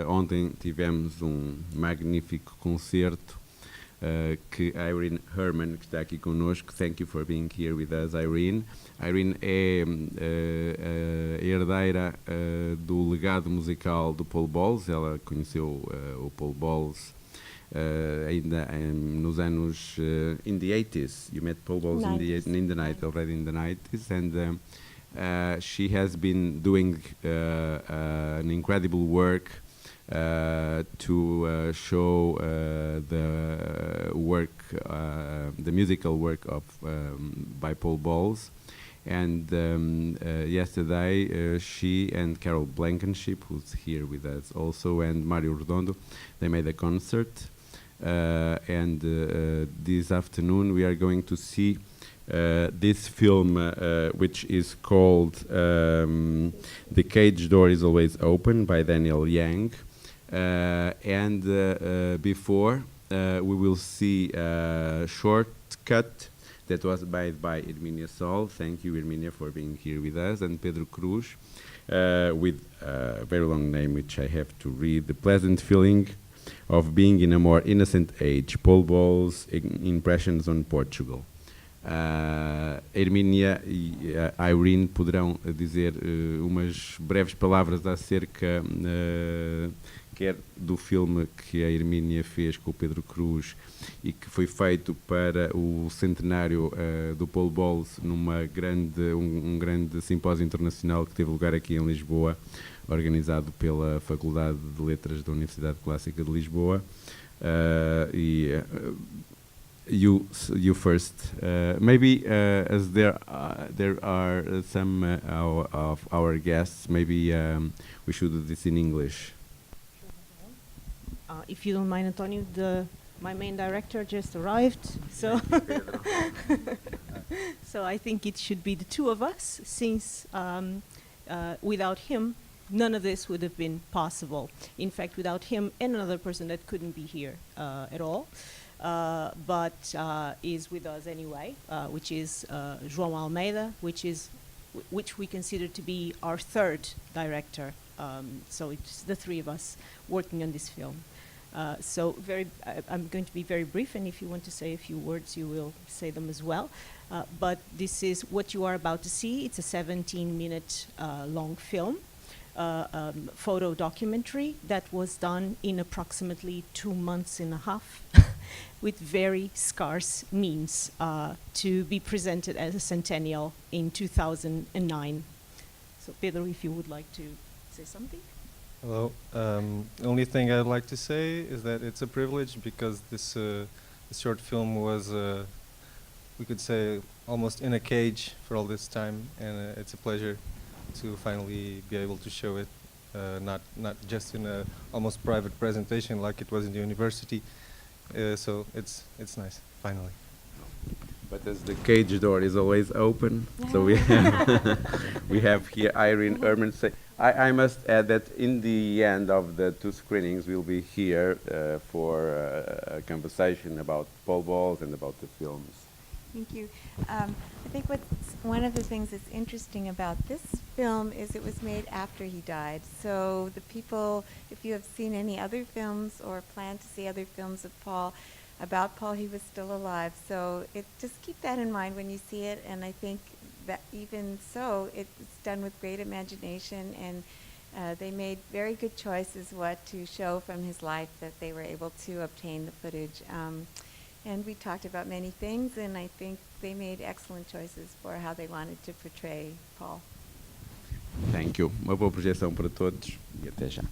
Ontem tivemos magnífico concerto que Irene Herman, que está aqui connosco, thank you for being here with us, Irene. Irene é a herdeira do legado musical do Paul Bowles. Ela conheceu o Paul Bowles ainda nos anos in the 80s. You met Paul Bowles in the night, already in the 90s, and she has been doing an incredible work to show the work, the musical work of by Paul Bowles. And yesterday, she and Carol Blankenship, who's here with us also, and Mario Redondo, they made a concert. And this afternoon, we are going to see this film, which is called The Cage Door is Always Open by Daniel Yang. And before, we will see a shortcut that was made by Hermínia Sol. Thank you, Hermínia, for being here with us, and Pedro Cruz, with a very long name which I have to read. The Pleasant Feeling of Being in a More Innocent Age, Paul Bowles' Impressions on Portugal. Hermínia e Irene poderão dizer umas breves palavras acerca quer do filme que a Hermínia fez com o Pedro Cruz e que foi feito para o centenário do Paul Bowles numa um grande simpósio internacional que teve lugar aqui em Lisboa, organizado pela Faculdade de Letras da Universidade Clássica de Lisboa. You first, maybe as there are some of our guests, maybe we should do this in English. If you don't mind, Antonio, my main director just arrived, so so I think it should be the two of us, since without him, none of this would have been possible. In fact, without him and another person that couldn't be here at all, but is with us anyway, which is João Almeida, which we consider to be our third director. So it's the three of us working on this film. So I'm going to be very brief, and if you want to say a few words, you will say them as well. But this is what you are about to see. It's a 17-minute long film, photo documentary that was done in approximately 2 months and a half with very scarce means to be presented as a centennial in 2009. So Pedro, if you would like to say something. Hello. The only thing I'd like to say is that it's a privilege because this short film was, we could say, almost in a cage for all this time, and it's a pleasure to finally be able to show it, not just in a almost private presentation like it was in the university. So it's nice, finally. But as the cage door is always open, so we have here Irene Herman say. I must add that in the end of the two screenings, we'll be here for a conversation about Paul Bowles and about the films. Thank you. I think one of the things that's interesting about this film is it was made after he died. So the people, if you have seen any other films or plan to see other films of Paul, about Paul, he was still alive. So just keep that in mind when you see it, and I think that even so, it's done with great imagination, and they made very good choices what to show from his life, that they were able to obtain the footage. And we talked about many things, and I think they made excellent choices for how they wanted to portray Paul. Thank you. Uma boa projeção para todos e até já.